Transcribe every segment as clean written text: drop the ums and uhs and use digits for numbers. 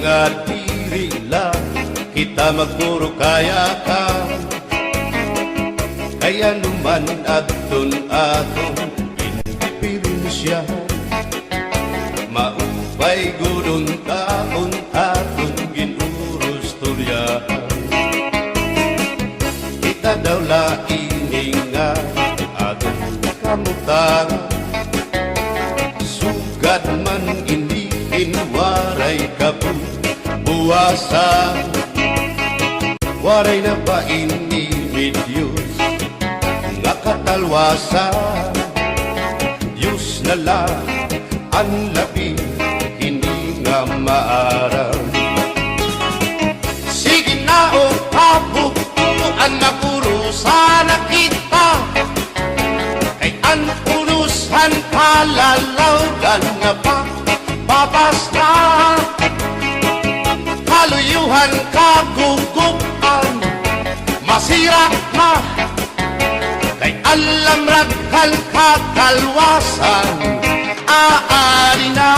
nga diri lang kita magpuro kaya ka. Kaya naman aton indiferensya, maupay gudon taon aton ginurus turyahan. Kita daw laing nga aton kamutangan, sugad man iniin waray kabuwasan. Waray na ba ini Diyos nga katalwasan? Diyos na lang ang labi, hindi nga maaraw. Sige na o kabubuan na purusan na kita, kay ang purusan palalawgan na babas na. Kaluyuhan kagugupan, masira na, kay alam raghal kakalwasan, aari na.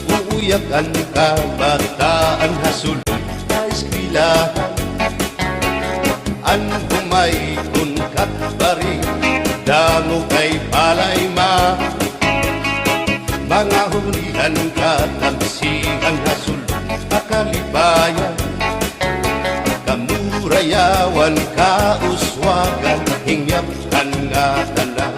Naguuyak ang kabataan hasulod na eskwelahan, an humay unkat bari dango kay palayma. Mga hulihan katamsihan hasulod akalibayan, kamurayawan kauswagan hingyapkan nga tanan.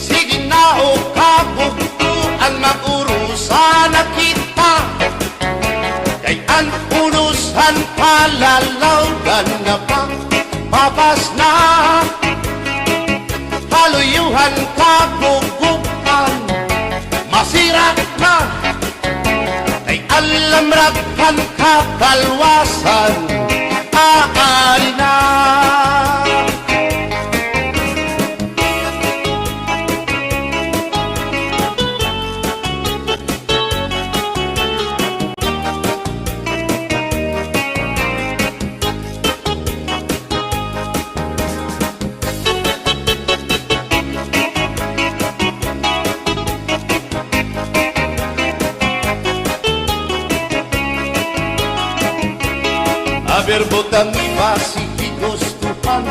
Sige na o kabubuan magurusan na kita, kay ang punusan palalawgan na babas na. Kaluyuhan kagugupan, masira na, kay alam raghal kakalwasan, aari na. Berbotang basi higustuhan,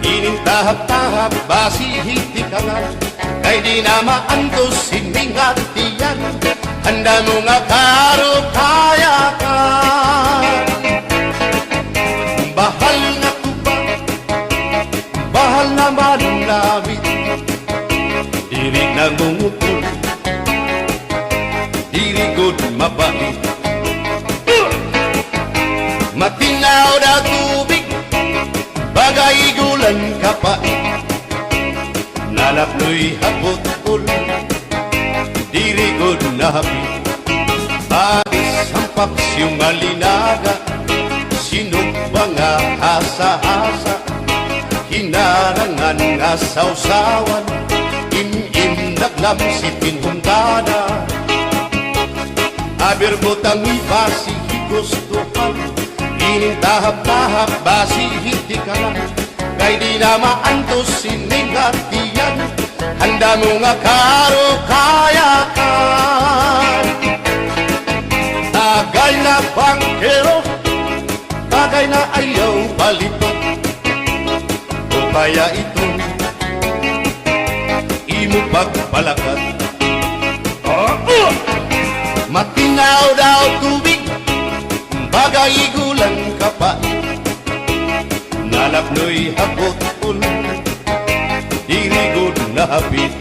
inintahap-tahap basi hitikangan, kay di na maantos sining hatiyan, handa mo nga karukayakan. Bahal na tuba, bahal naman labit, diri nang mungutol, diri good mabait. Matinaw na tubig, bagay gulan kapait, nalapnoy hapot-ul, dirigod na hapit. Agis ang paksyong malinaga, sinumpa nga hasa-hasa, hinarangan nga sausawan, im-im naglamsipin hundana. Aberbotang ibasi higustuhan, inintahap-tahap basi hitikalan, kay di na maantos sining hatiyan, handa mo nga karukayakan. Tagay na bangkero, tagay na ayaw balito, o kaya ito imo pagpalakat. Matinaw daw tubig, bagay gulang kapait, nalapnoy hapot-ul, dirigod na hapit.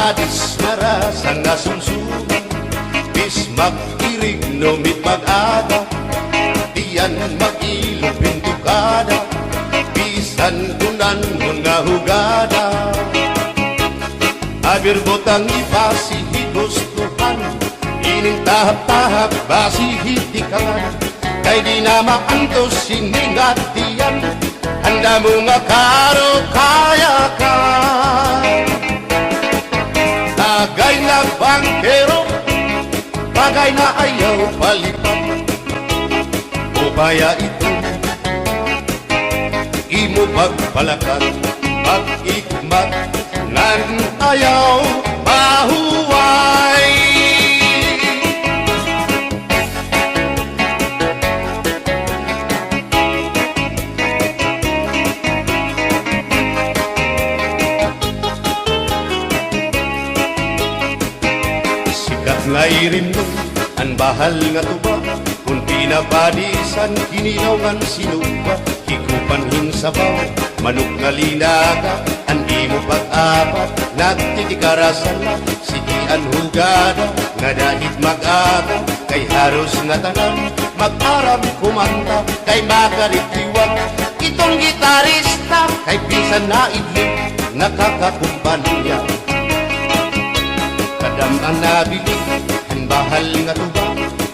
Adis mara sang nasumsuman, bis mag-irig inumit mag-aga, diyan mag-ilong pintukada, bisan kunan mo nga hugada. Abir botang ibasi higustuhan, ining tahap-tahap basi hitikan, kay di na maantos siningat diyan, handa mo nga karo kaya ka. Tagay na bangkero, bagay na ayaw palipat, o kaya ito imo pagpalakan, pag-ikmat nan ayaw mahuway. Sikat nga irin mo ang bahal nga tuba, kung pinabadisan kininongan sinuba, hikupan hinsabaw manok nga linaga, ang imo pag-apat nagtitikarasan na, sigian hugada nga dahit mag-aga, kay haros nga tanan mag-aram kumanta, kay makaritiwag itong gitarista, kay bisan na idlip nakakakumpanya. Kadam ang nabilig ang bahal nga tuba,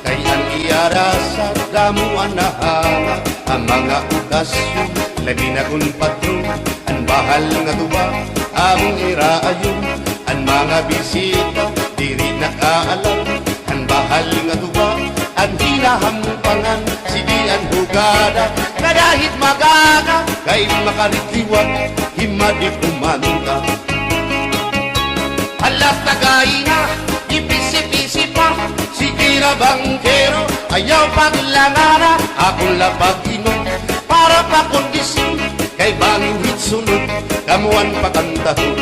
kay ang iarasa damuan na hanga, ang mga okasyon labi na kung patron, ang bahal nga tuba among iraayon, ang mga bisita diri nakaalam, ang bahal nga tuba ang hinahampangan, sige ang hugada kadahit magaga, kay makaritiwag himadi kumanta. Alat tagay na, ipisi-pisi pa, sige na bangkero, ayaw paglangana, akong lapag inom, para pa kondisyon, kay bangin hitsunod, kamuan pakantahon.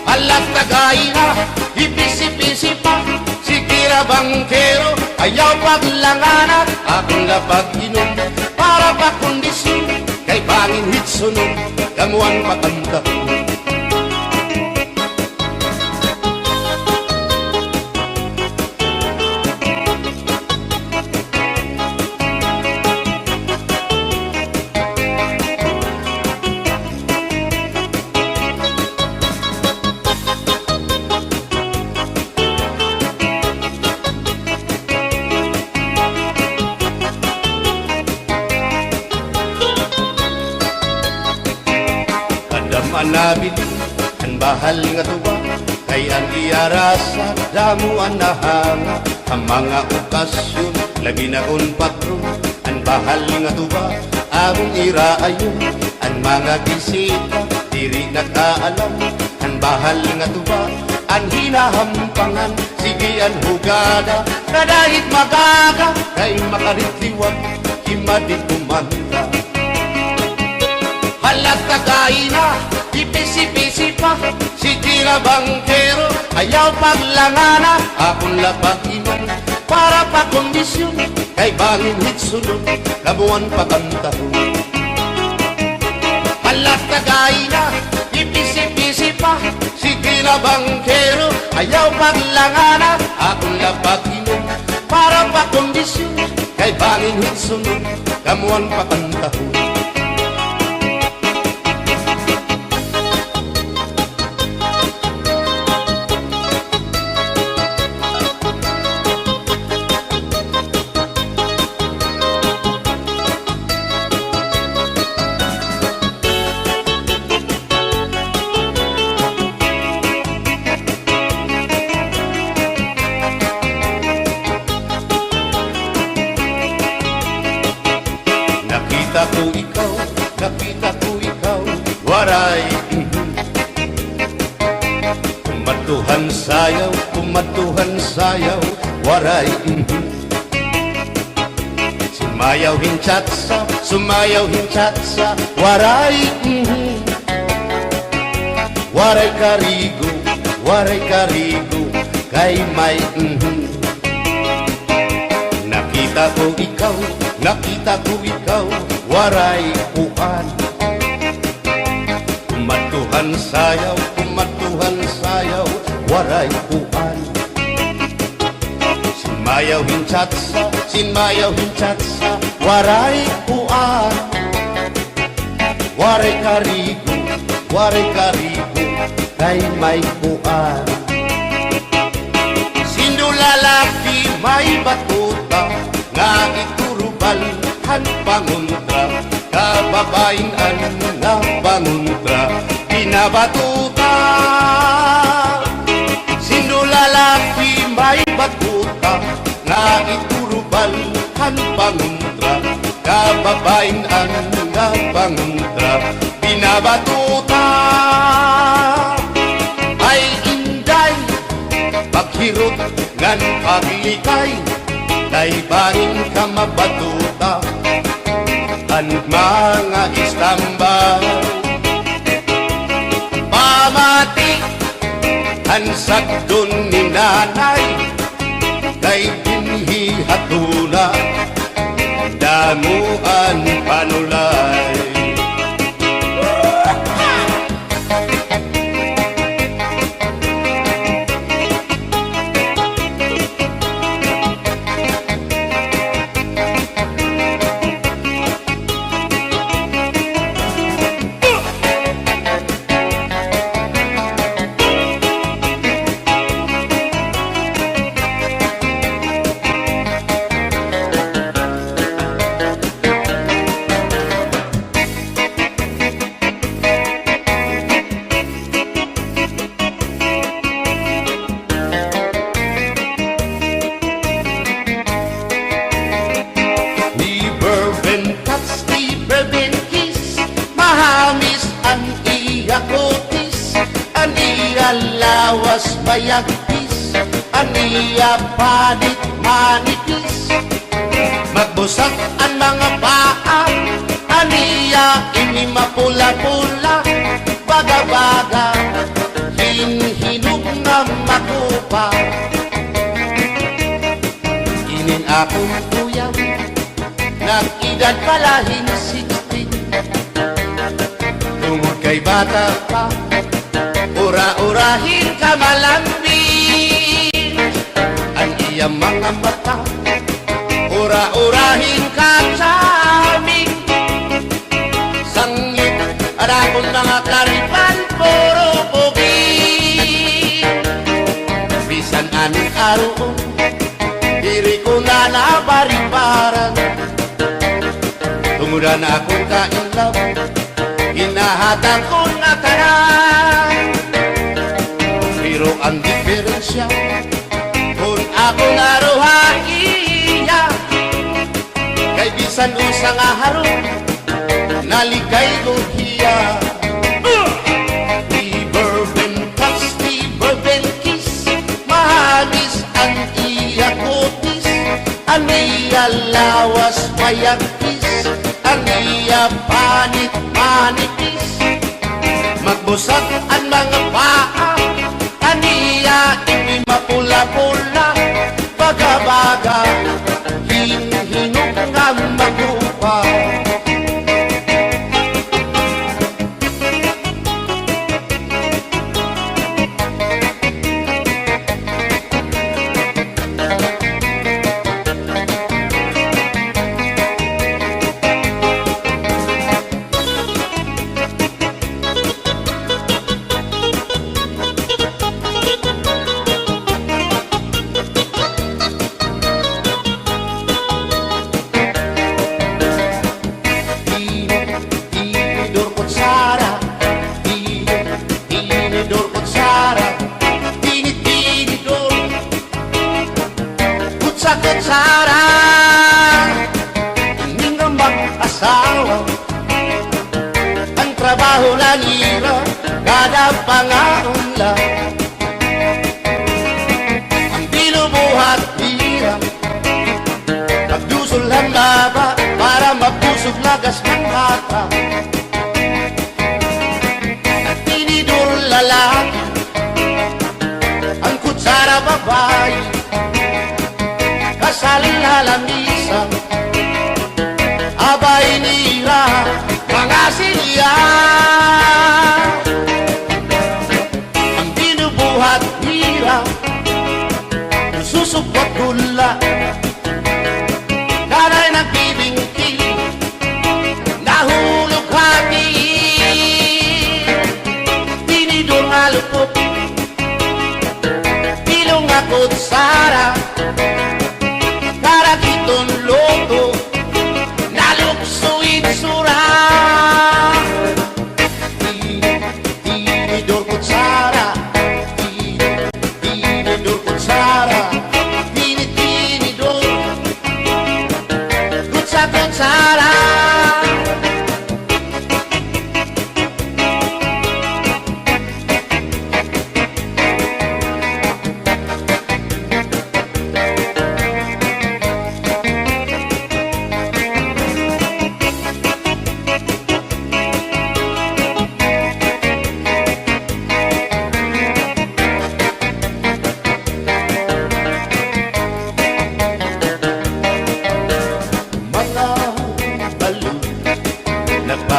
Alat tagay na, ipisi-pisi pa, sige na bangkero, ayaw paglangana, akong lapag inom, para pa kondisyon, kay bangin hitsunod, kamuan pakantahon. Manabili ang bahal nga tuba, kay ang iarasa damuan na hanga, ang mga okasyon labi na kung patron, ang bahal nga tuba among iraayon, ang mga bisita diri nakaalam, ang bahal nga tuba ang hinahampangan, sige ang hugada kadahit magaga, kay makaritiwag himadi kumanta. Halat tagay na, ipisi-pisi pa, sige na bangkero, ayaw paglangana, akong lapag inom, para pa kondisyon, kay bangin hitsunod, kabuan pakantahon. Halat tagay na, ipisi-pisi pa, sige na bangkero, ayaw paglangana, akong lapag inom, para pa kondisyon, kay bangin hitsunod, kamuan pakantahon. Nakita ko ikaw, waray kumatuhan sayaw, waray sumayaw hinchatsa, waray waray karigo, kay may nakita ko ikaw, waray uan, kumatuhan sayaw, waray uan. Mayaw hinchatsa, sin mayaw hinchatsa, waray uan. Waray karigo, kay may uan. Sino lalaki may batuta, nga iturubal han panguntra, kababayan nga panguntra, pinabatuta. Sino lalaki may batuta, nga iturubal han panguntra, kababayan nga panguntra, pinabatuta. Ay inday, paghirot ngan paglikay, kay bahin ka mabatuta, ang mga istambay. Pamati, ang sagdon ni nanay, kay binhi hatuna, damuan panulay. Lawas bayagpis, aniya panit manipis, magbusag ang mga paa, aniya ini mapula-pula, baga-baga, hinhinog na makupa. Inin akong tuyang, nag-edad palahin 60, tungod kay bata pa, ura-urahin ka malambing, ang iyang mga mata, ura-urahin ka charming. Sangit at akong mga karipan, puro pugi. Bisan anong araw, diri ko na nabaribaran, tungudan akong kainlaw, hinahatang ko na tanan. Pero ang diferensya, kung ako naruhaiya, kay bisan usang aharong, nalikay ko hiya. Di bourbon touch, di bourbon kiss, mahamis ang iya kutis, ang iya lawas mayagkis, ang iya panit manipis, magbusag ang mga paa, aniya ini mapula-pula, baga-baga, hinhinog nga magupa. Kutsara, hindi nga mag-asawa, ang trabaho na nila, kada pangaunla, ang binubuhat nila, nagdusol ang laba, para mapusog lagas ng bata. At tinidor lalaki, ang kutsara babae, kasal na lamisa, abay nila mga silya. Ang binubuhat nila, susupot gula,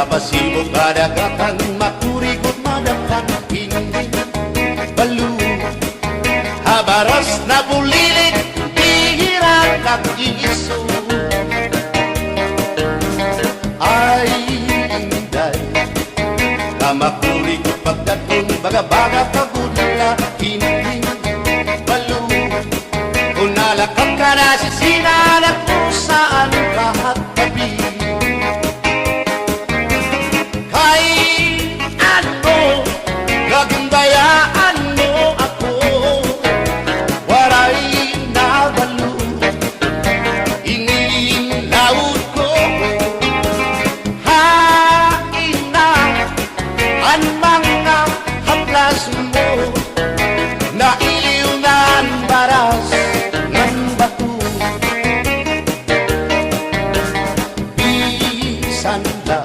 mapasibo kadagatan, makurikot madamkan, hindi balu. Habaras na bulilit, bihirang kakiso. Ay, inday, kamakurikot pagdaton, baga-baga pagudla, hindi balu. Kung nalakap ka na sisinanak mo saan lahat tabi. Kay ano, gagundayaan mo ako, waray na balu. Ingin laut ko, hain na ang mga haplas mo, na iliw na ang baras ng bato. Bisan na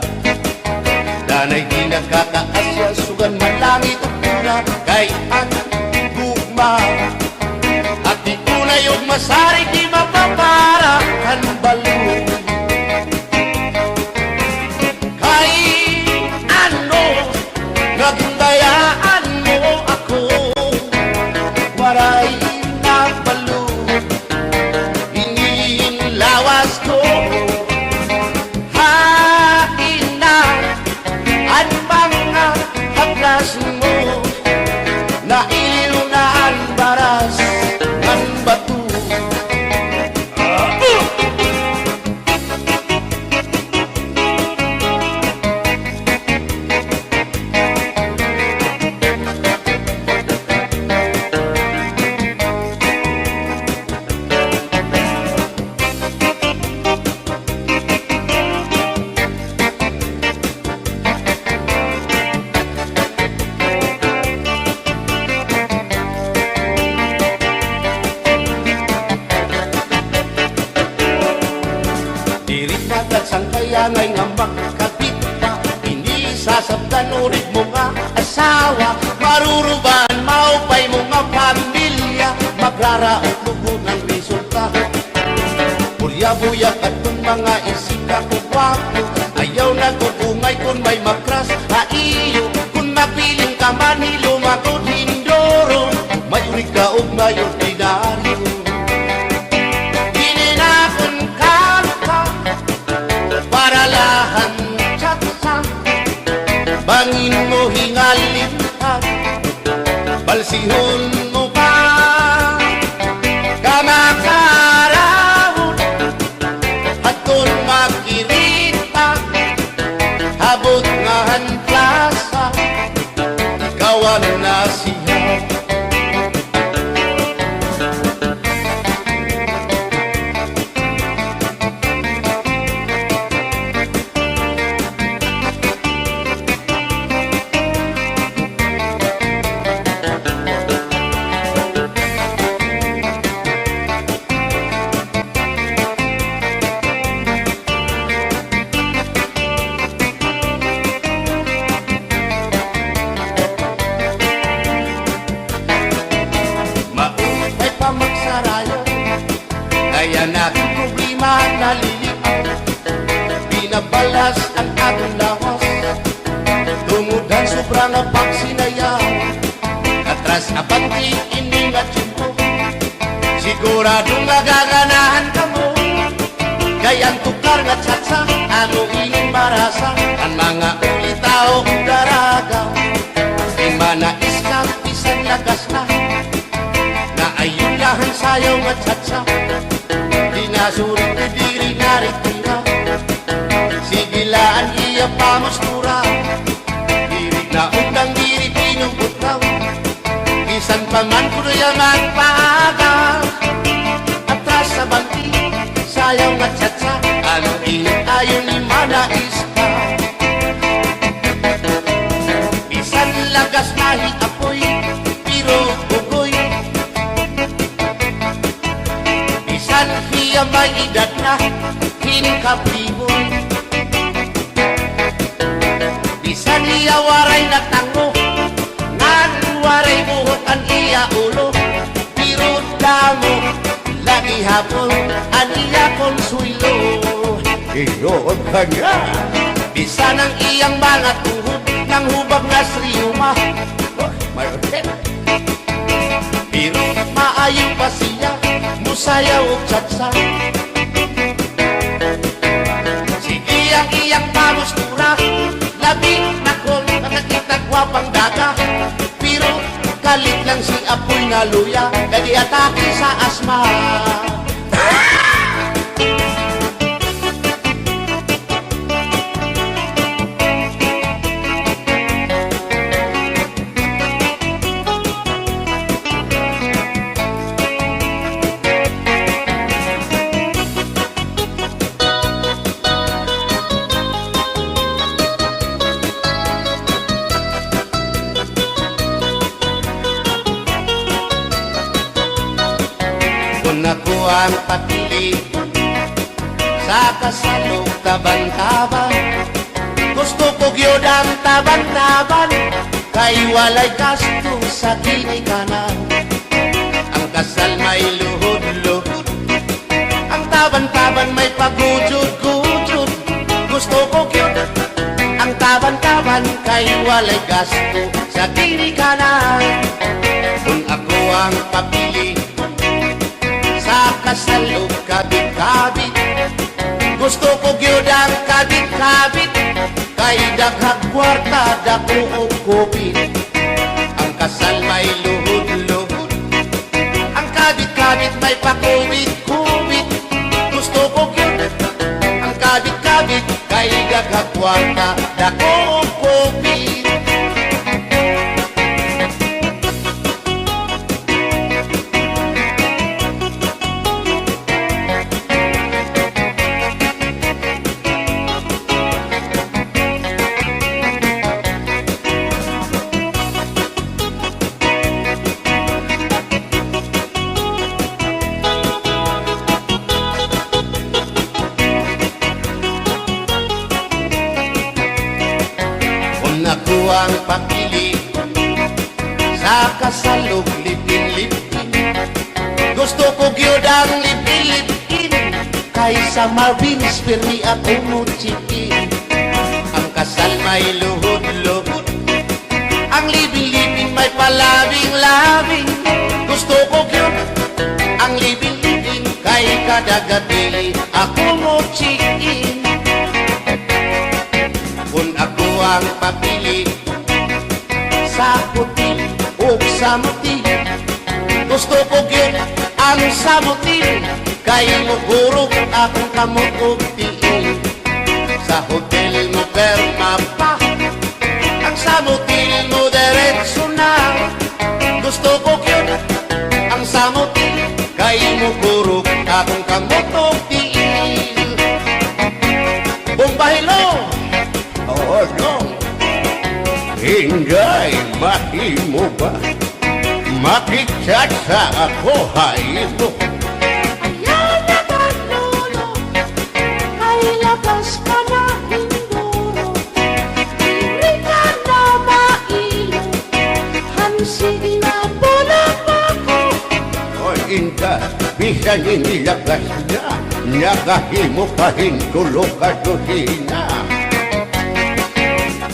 danay di nagkakaasya, sugan man langit o pura, kay ang gugma. At di tunay o masari, di mapapara ang balu. Kay ano, nagundayaan mo ako, waray na balu. Hingin lawas ko, hain na ang mga haplas mo, na iliw na ang baras ng bato. Dirit agad sang kayangay nga makakapit pa, hindi sasabtan ulit mo nga asawa, maruruban maupay mo nga pamilya, magraraot lubog ng resulta. Burya-buyak at kung mga isika ko wapo, ayaw na kukungay kung may makras haiyo. Kung mapiling ka man hilumagod hindoro, mayurig ka o may ordinaryo. Bangin mo hingalin at balsihon mo pa, kamakarahon at kung makirita, habot nga han plasa, ikaw ang nasiyaw. Kaya natin problema naliliaw, binabalas ang ating lawas, tumudan sobrang na pagsinayaw. Atras abanti iningat yun mo, siguradong nagaganahan ka mo. Kayang tukar nga tsatsa, ano ining marasa, ang mga ulitaw daragaw. Di manais ka, isang lagas na, na ayun lahan sayaw nga tsatsa. Dinasurit na diri naritira, sigilaan iya pamustura, diri na undang diri pinubutaw, isan paman kuno yaman paaga. Atras sa banti, sayaw nga tsatsa, ano init ayon ni manais ka. Isan lagas nahi apoy, pero bugoy, isan hiya may edad na hinkapriboy, isan hiya waray na tango, nan waray buhok ang iya ulo, pero damo lagi hapon ang iya konsuelo. Iyon ka nga, Bisan ang iyang mga tuhod ng hubag na sriyuma. Pero maayo pa siya, musayaw o tsatsa. Sige ang iyang pamustura, labi na kong nakakita gwapang daga. Pero kalit lang si apoy na luya, kadi atake sa asma. Kung ako ang papili sa kasalog taban-taban, gusto ko gyud ang taban-taban, kay walay gasto sa ginikanan. Ang kasal may luhod-luhod, ang taban-taban may pagujud-gujud. Gusto ko gyud ang taban-taban, kay walay gasto sa ginikanan. Kung ako ang papili sa kasalog kabit-kabit, gusto ko gyud ang kabit-kabit, kay daghang kwarta dako og kupit. Ang kasal may luhod-luhod, ang kabit-kabit may pakubit-kubit. Gusto ko gyud ang kabit-kabit, kay daghang kwarta dako og kupit. Ako ang papili sa kasalog lipin-lipin, gusto ko gyud ang lipin-lipin, kaysa Marvin's Permi ako mo chikin. Ang kasal may luhod-luhod, ang lipin-lipin may palabing-labing. Gusto ko gyud ang lipin-lipin, kay kada gabi ako mo chikin. Kung ako ang papili sa puti o sa muti, gusto ko gyud ang sa muti, kay mugurog akong kamot og tiin. Sa hotel mo perma pa, ang sa muti mo diretso na. Gusto ko gyud ang sa muti, kay mugurog akong kamot og tiin. Bumbahilo! Oh no, hinday mahimo ba makikita sa ako haylo? Ayaw na kanolo, ay labas ka na hinduro. Hindi ka na mailo, hansig na bulang ako. O inka, bisan inilagas na, nakahimo pa rin tulog at tusina.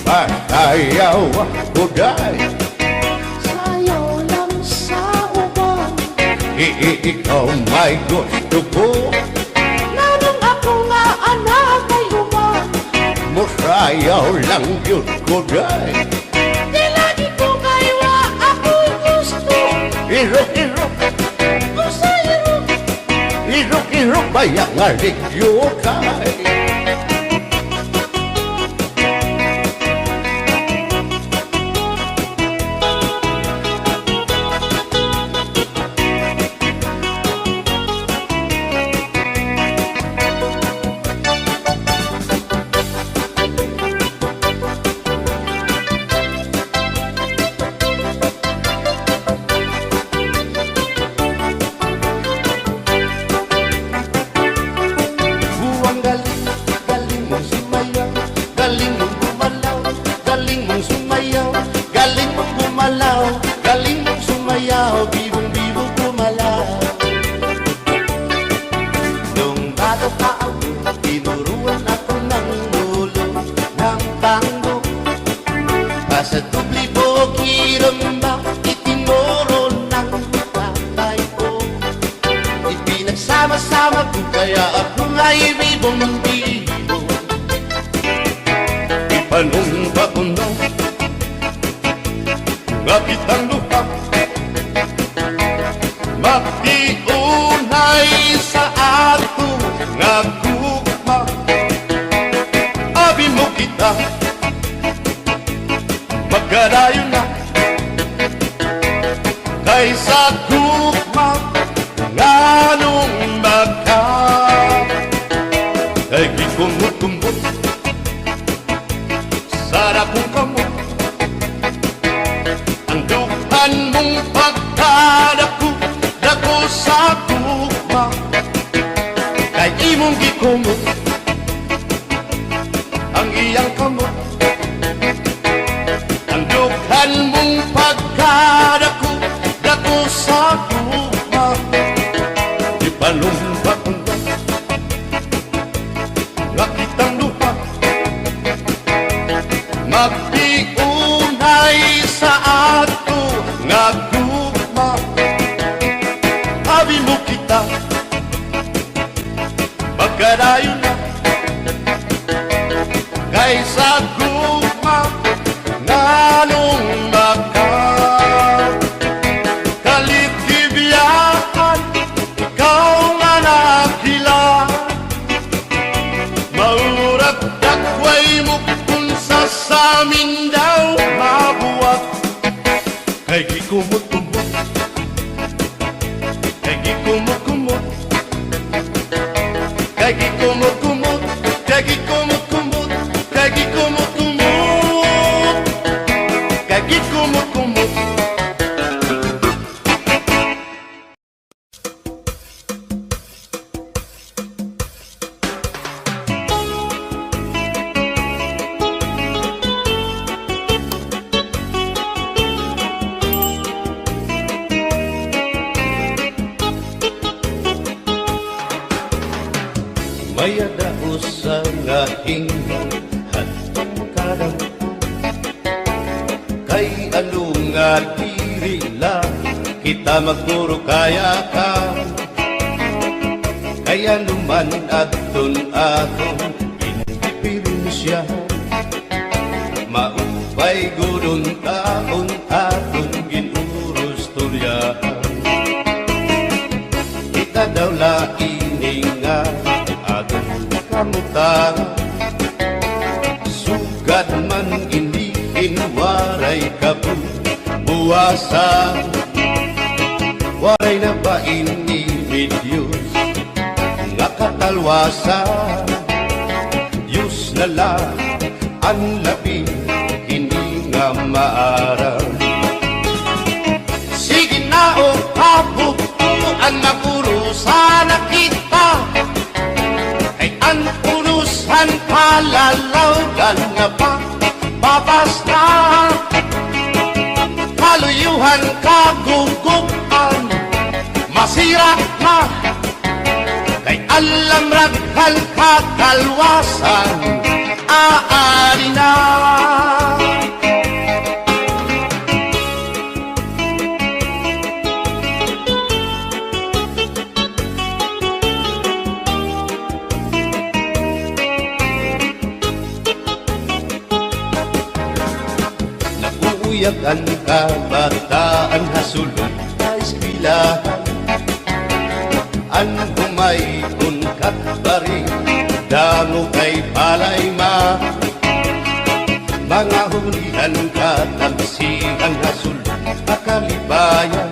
Pasayaw ako dahil Sayaw lang sa uban, ikaw may gusto ko. nanong ako nga anak ay uban. Musayaw lang yun ko dahil Di lagi ko kaywa ako'y gusto. irok-irok, Usay-irok, irok-irok bayang aligyo kay. kaya ako nga'y bibong-bibo. Ipanumpa ko na nga kitang lupa, magtiunay sa ato nga gugma. Abi mo kita, magkarayo na kaysa gugma nga nung magka. Kay gikumot-kumot sarap kong kamot, ang dukan mong pagkadako dako sa gugma. Kay imong gikumot ang iyang kamot, ang dukan mong pagkadako dako sa gugma. Ipalumpak ko nga kitang lupa, magtiunay sa ato nga gugma. Abi mo kita, magkarayo na kaysa gugma nga nung magka. Kaligtibiyahan, ikaw nga nakilaan, maurag dakway mo kung sa amin daw mabuwag. Kay gikumot-kumot, kay gikumot-kumot, kay gikumot-kumot, kay gikumot-kumot, kay gikumot-kumot, kay gikumot-kumot. Maya daos sa ngahing hatong kadang, kay ano nga diri lang kita magpuro kaya ka. Kaya naman aton akong pinipirin siya, maupay gudon taon aton ginurus tulyahan. Kita daw laining nga atong kamutan, sugad man iniin waray kabuwasan. Waray na ba ini Diyos nga katalwasan? Diyos na lang ang labi, hindi nga maaram. Sige na o kabukuan, magurusan na kita, kay ang unusan palalawgan na pa babas na. Kaluyuhan kagugupan, masira na, kay alam raghal kakalwasan, aari na. Naguuyak ang kabataan, hasulod na eskwelahan, ang humay unkat baring damo kay palayma. Mga hulihan katamsihan, hasulod akalibayan,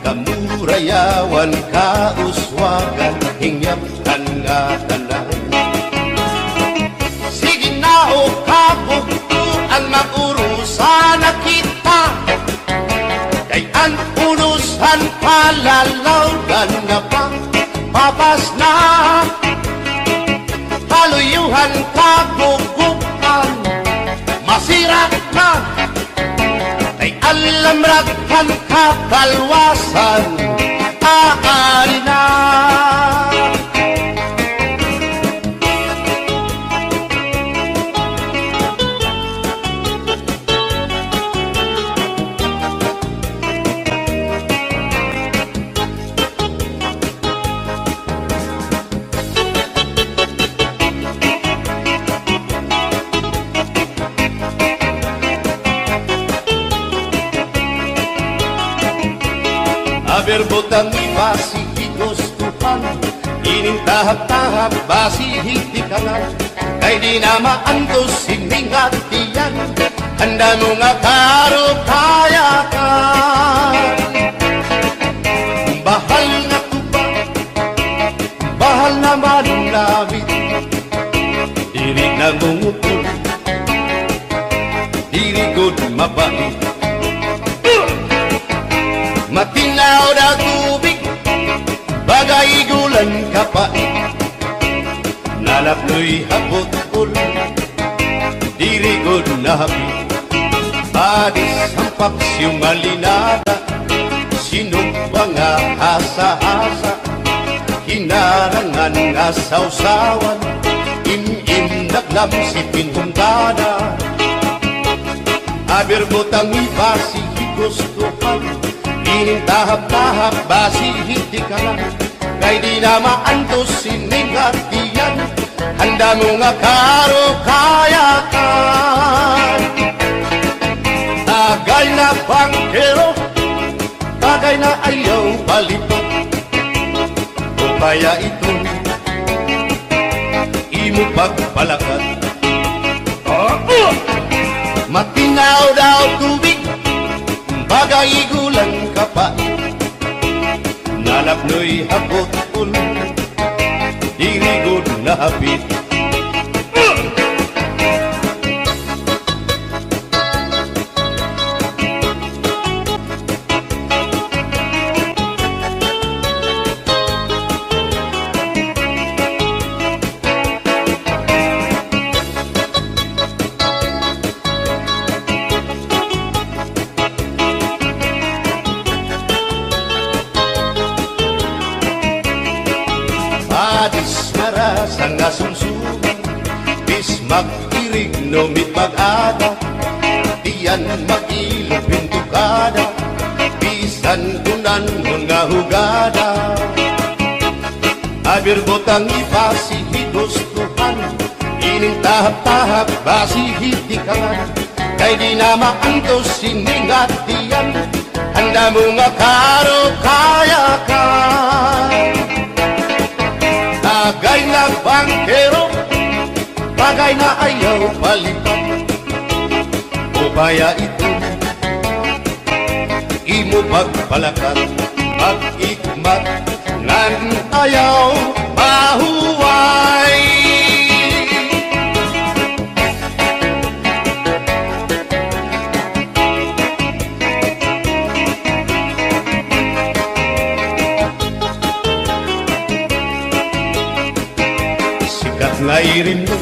kamurayawan kauswagan, hingyapkan nga tanan. Sige na o kabukuan, magurusan na kita, kay ang unusan palalawgan nga pa babas na. Kaluyuhan kagugupan, masira na, kay alam raghal kakalwasan, aari na. Aber butang ibasi higustuhan, ining tahap-tahap basi hiti kanal, kay di na maantos sining hatiyan, handa mo nga karo kaya ka. Bahal nga tuba, bahal na manunawit, diri na gumutol, diri good mabait. Matinaw na tubig, bagay gulan kapait, nalapnoy hapot-ul, diri good na hapit. Adis ang paksiyong malinada, sinumpa nga hasa-hasa, hinarangan nga sausawan, im-im naglamsipin humdada. Aber butang ibasi higustuhan, ining tahap-tahap basi hiti ka lang, kay di na maantos sining hatiyan, handa mo nga karo kaya ka. Tagay na bangkero, tagay na ayaw palipad, o kaya ito imo pagpalakad. Matinaw daw tubig, bagay gulang kapait, nalapnoy hapot-ul, diri good na hapit. Adis marasang asumsuman, bis mag-irig no mit mag-ada, diyan mag-ilog pintukada, bisan kunan nga hugada. Aber botang ibasi higustuhan, ining tahap-tahap basi hiti kangan, kay di na maantos sining hatiyan, handa mo nga karo kaya ka. Bagay na bangkero, bagay na ayaw palipad, o kaya ito imo pagpalakad, mag-ikmat ngan ayaw mahuway. Nga irin mo,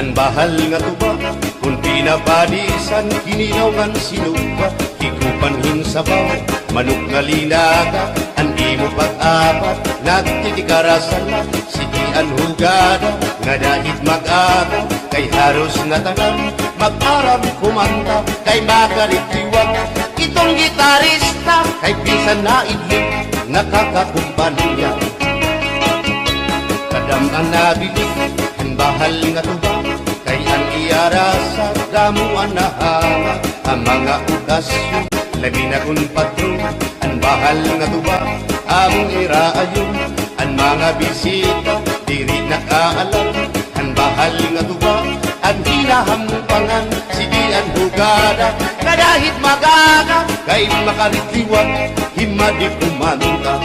ang bahal nga tuba, kung pinabadisan, kininaw ngan sinuba, hikupan hinsabaw, manok nga linaga, ang imo pag-apat, nagtitikarasan na, sigian hugada, nga dahit mag-aga, kay haros nga tanan, mag-aram kumanta, kay makaritiwag, itong gitarista, kay pisan na idlip, nakakakumpanya. Kadam ang nabilig, ang bahal nga tuba, kay ang iarasa, damuan na hanga, ang mga okasyon, labi na kung patron, ang bahal nga tuba, among iraayon, ang mga bisita, diri nakaalam, ang bahal nga tuba, ang hinahampangan, sige ang hugada, kadahit magaga, kay makaritiwag, himadi kumanta.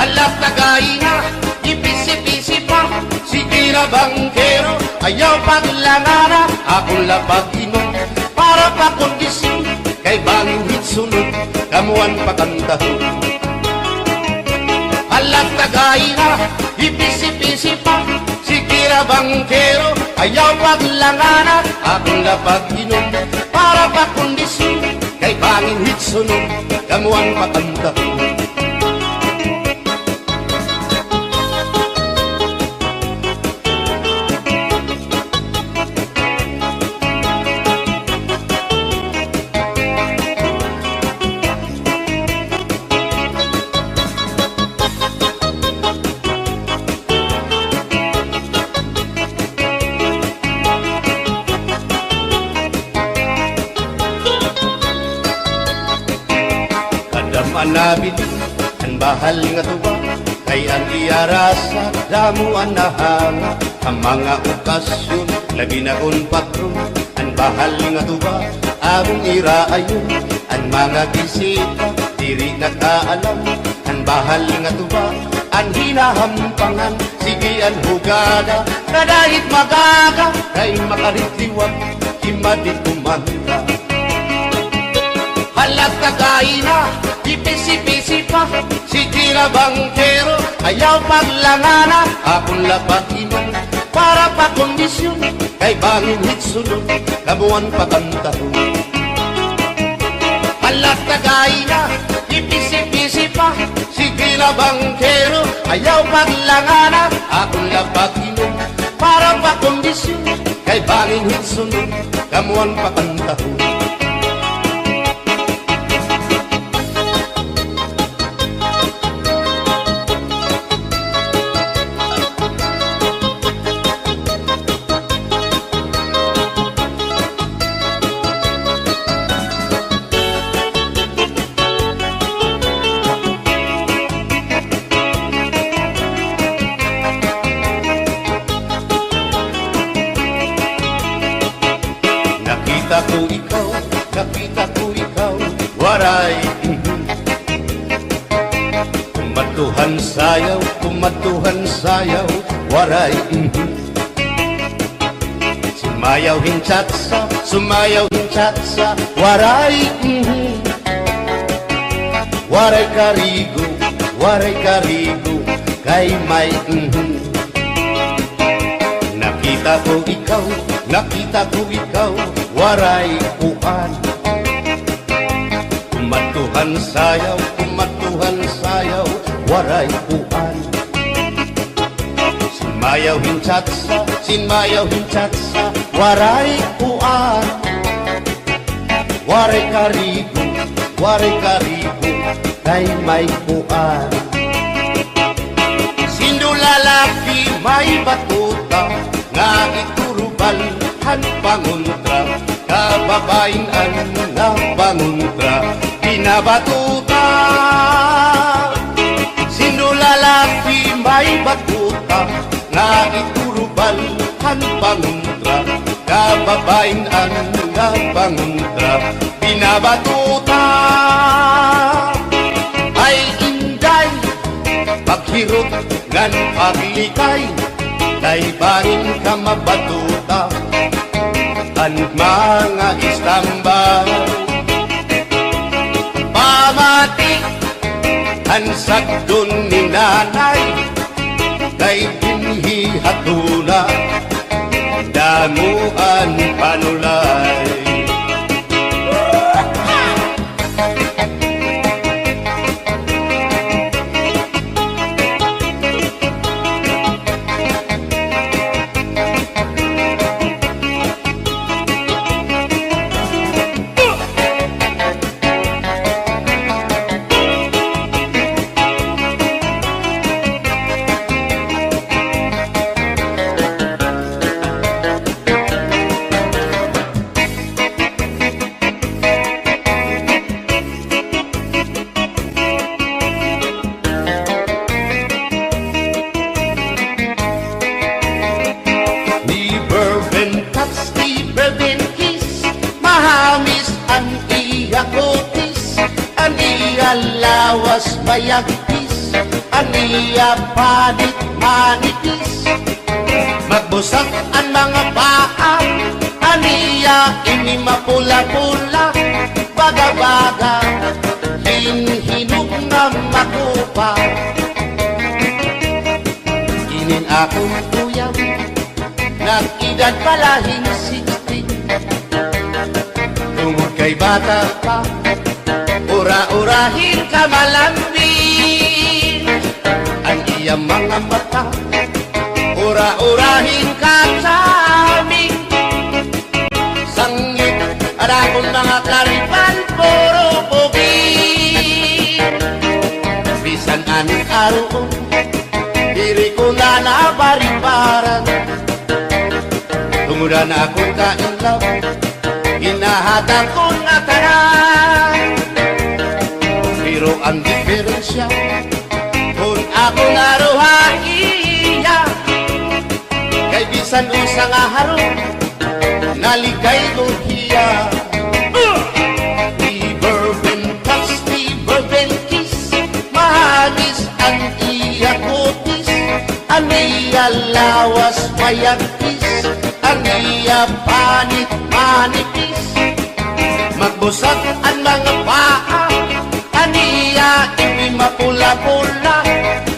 Alat tagay na, ipisi-pisi pa, sige na bangkero, ayaw paglangana, akong lapag-inom, para pakondisyon, kay bangin hitsunod, kamuan pakantahon. Alat tagay na, ipisi-pisi pa, sige na bangkero, ayaw paglangana, akong lapag-inom, para pakondisyon, kay bangin hitsunod, kamuan pakantahon. anabili, ang bahal nga tuba, kay ang iarasa, damo ang nahanga, ang mga okasyon, lagi na kong patron, ang bahal nga tuba, among iraayon, ang mga bisita, diri nakaalam, ang bahal nga tuba, ang hinahampangan, sige ang hugada, na dahit magaga, kay makaritiwag, himadit kumanda. Halat kagaina, ipisi-pisi pa, sige na bangkero, ayaw paglangana, akong labakinan, para pa kondisyon, kay bangin hitsunod, kamuan pa kantahon. Halat kagaina, ipisi-pisi pa, sige na bangkero, ayaw paglangana, akong labakinan, para pa kondisyon, kay bangin hitsunod, kamuan pa kantahon. Nakita ko ikaw, waray kumatuhan sayaw, waray sumayaw hinchatsa, waray waray karigo, kay may Nakita ko ikaw, waray uan, kumatuhan sayaw, waray uan. Sinmayaw hinchatsa, waray uan, waray karigo, kay may uan. Sindulalaki may batuta, nga iturubalhan panguntra, kababain ang panguntra, pinabatuta. Sindulalaki may batuta, nga iturubalhan panguntra, kababain ang panguntra, pinabatuta. Ay inday, paghirot ngan paglikay, kay bahin ka mabatuta, ang mga istambay. Pamati ang sagdon ni nanay, kay dinhi hatuna, damuan panulay. Lawas bayagpis, aniya panit manipis, magbusak ang mga paa, aniya ini mapula-pula, baga-baga, hinhinug na makupa. Inin akong tuyam, nag-edad palahing 16, tungod kay bata pa, ura-urahin ka malambing, ang iyang mga mata, ura-urahin ka sa aming sangit, at akong mga karipan, puro pugi. Bisan anong araw, diri ko na nabaribaran, tumudan akong kainlaw, hinahatag ko na tanan. Pero ang diferensya. Kung ako naruha iya, kay bisan usa nga haro, naligay ko hiya. Iberben touch, iberben kiss, mahagis ang iya kutis, ang iya lawas mayagkis, ang iya panit manipis. Magbusag ang mga paa, aniya imi mapula-pula,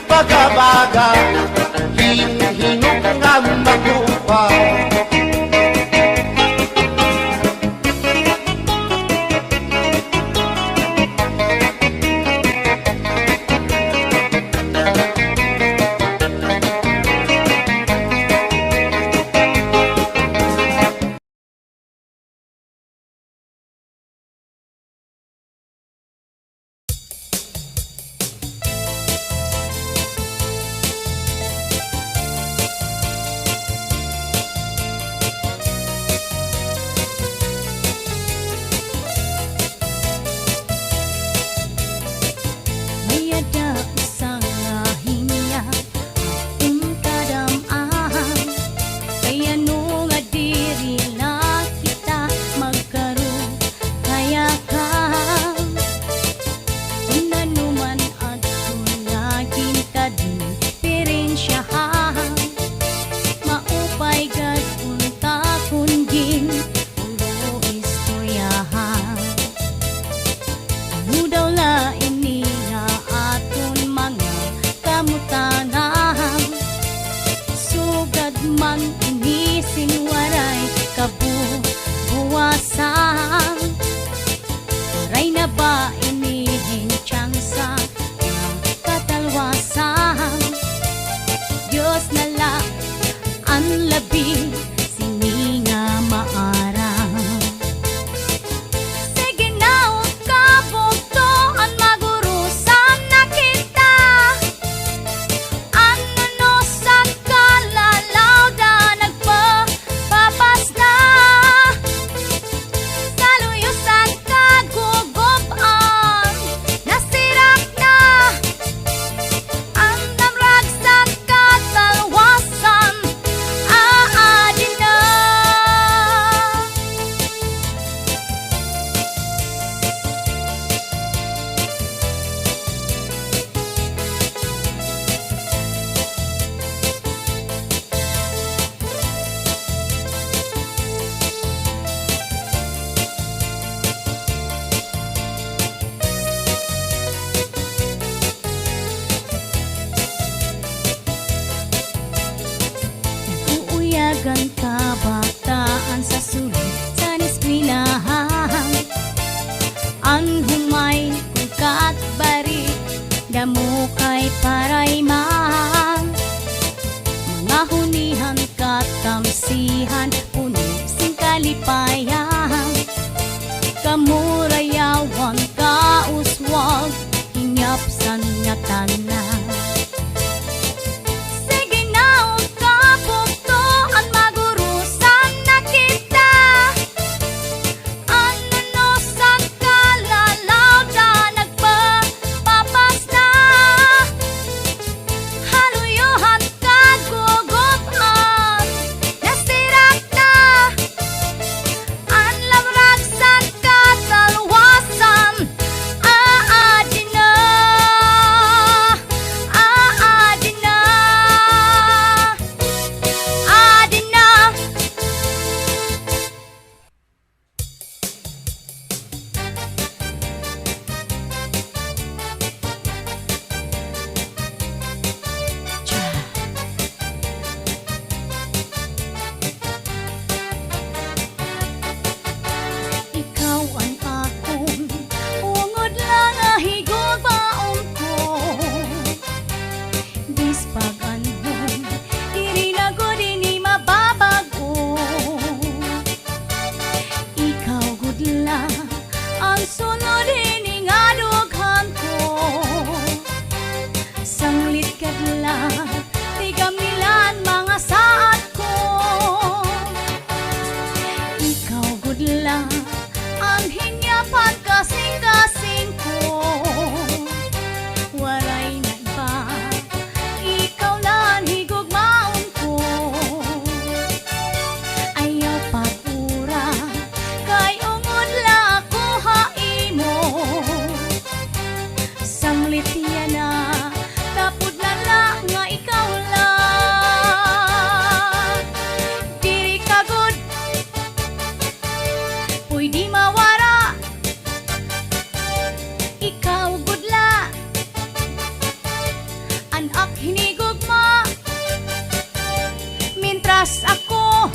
baga-baga, hinhinok nga maglupa. Uyagan kabataan sa sulit sa eskwelahan, ang humay kung katbari, damo kay parayman. Mga hunihan katamsihan, puno sing kalipayan, kamurayawan kauswag, inyapsan nga tanan. Ang hinyapan kasing-kasing ko, Mintras ako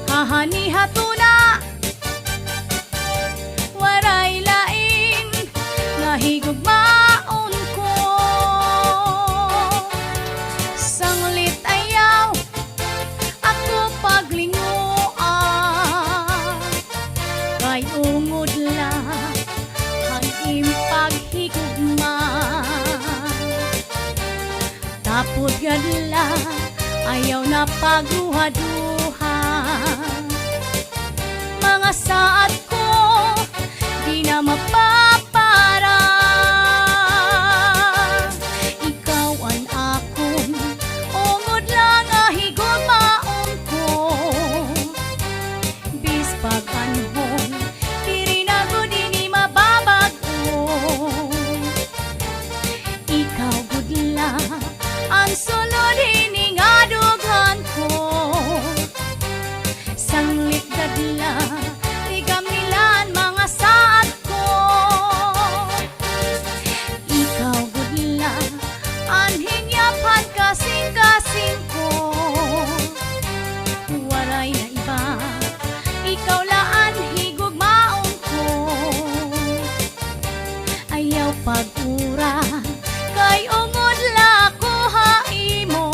hahani-hatuna, waray lain nga higugmaon ko. Sanglit ayaw ako paglinguan, kay ungod lang ang impaghigugma. Tapos gadla ayaw na pagduha-duha, mga saad ko di na mapapara. Ikaw ang akong ungod lang nga higugmaon ko. Bispag anhon diri na gud ini mababago. Ikaw gud lang ang sulod ini nga dughan ko. Sanglit dadla tigam nilan mga saad ko. Ikaw gud lang ang hinyapan kasing-kasing ko. Waray na iba, ikaw laan higugmaon ko. Ayaw pag-ura kay ungod la ko haimo.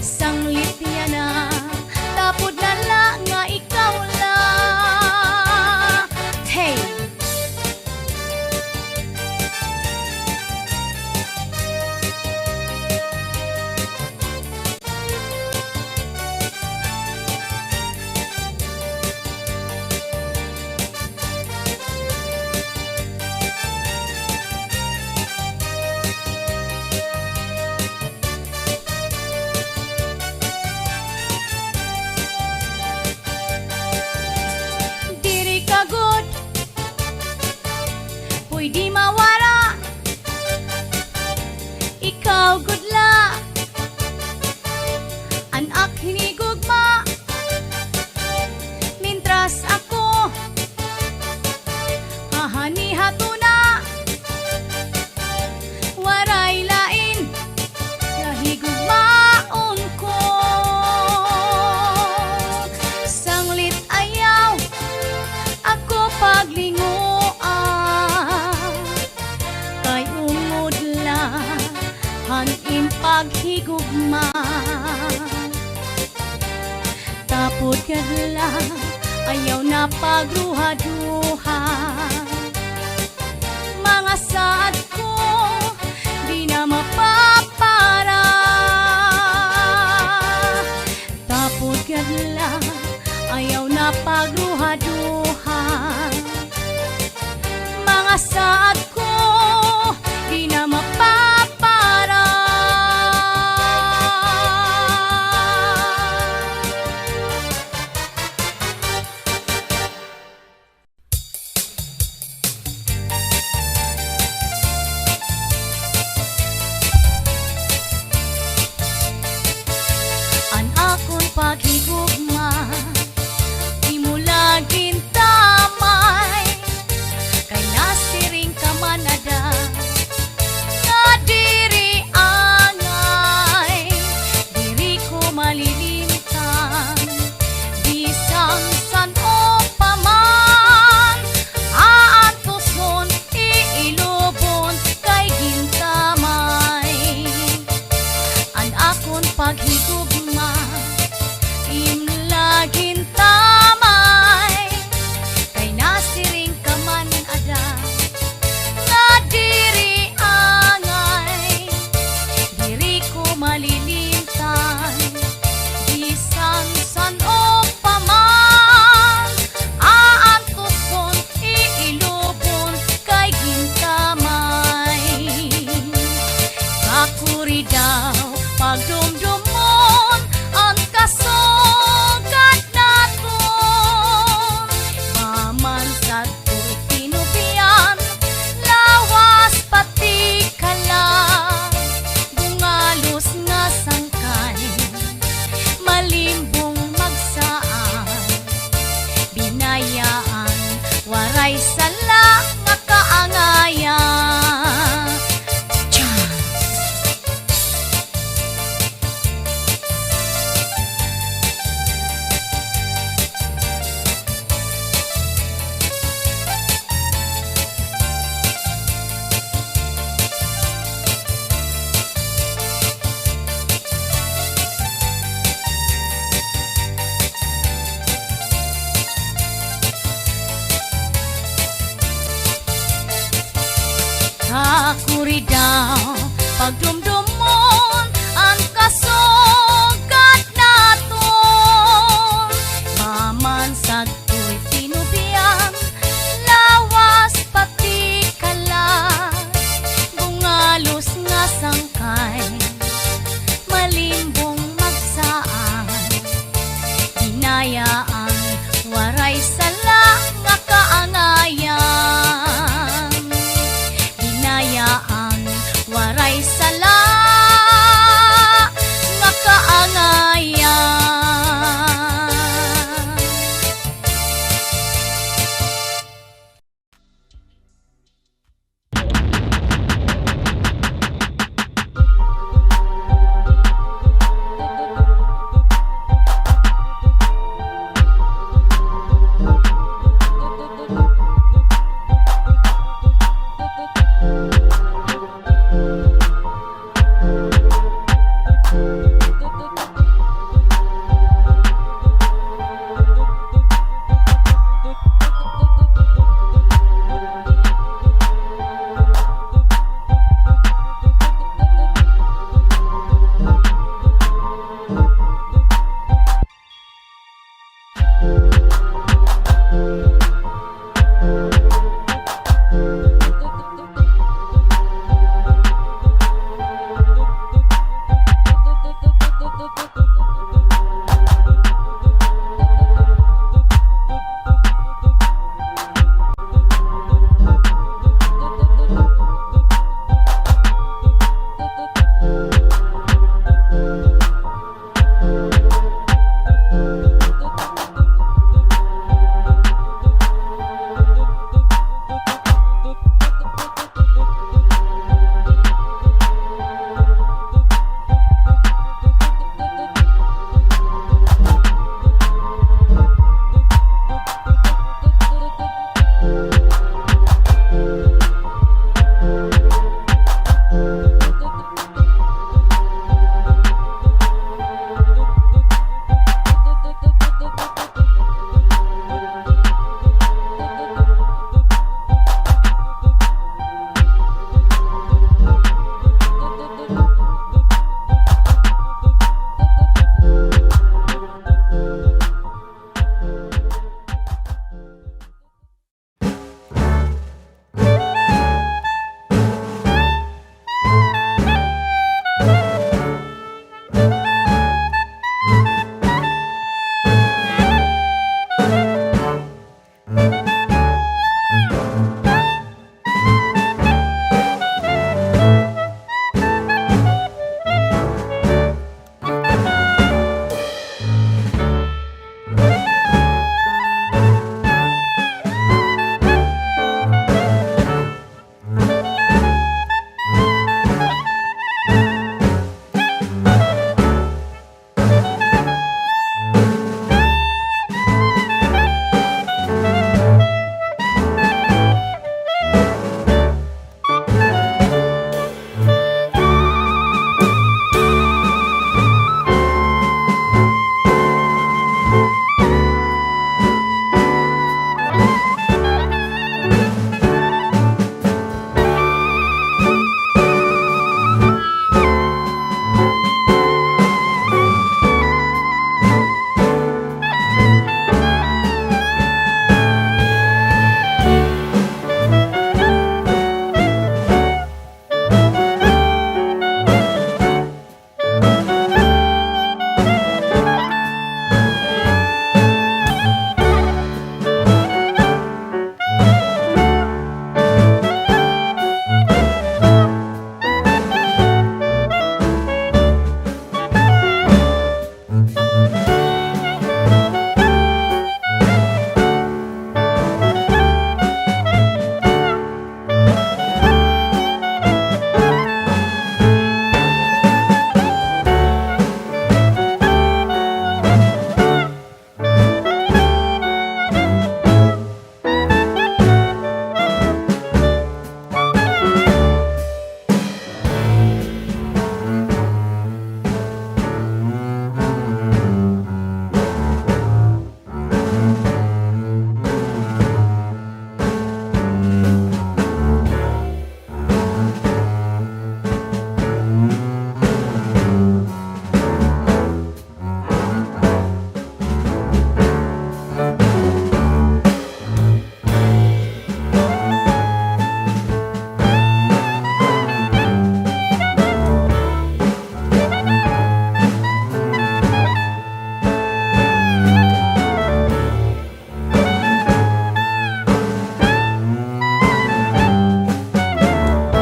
Sanglit yan na tapod na la nga ikaw la. Hey! Diri kagod pwede mawara, ikaw gud la anak hinigugma. Mintras ako hahani-hatuna, waray lain nga higugmaon ko. Sanglit ayaw ako paglinguan, kay ungod lang ang impaghigugma. Tapod kadla ayaw na pagduha-duha, mga saad ko di na mapapara. Tapod kadla ayaw na pagduha-duha, mga saad ko di na mapapara. Ang akong paghigugma imulagin tamay, kay nasiring ka manada nga diri angay. Diri ko malilimtan bisang san o paman, aantuson iilubon kay gintamay. Ang akon paghigugma imlagin tamay, kay nasiring ka man ada nga diri angay. Diri ko malilimtan bisang san o paman, aantuson iilubon kay gintamay. Kakuri daw pagdumdum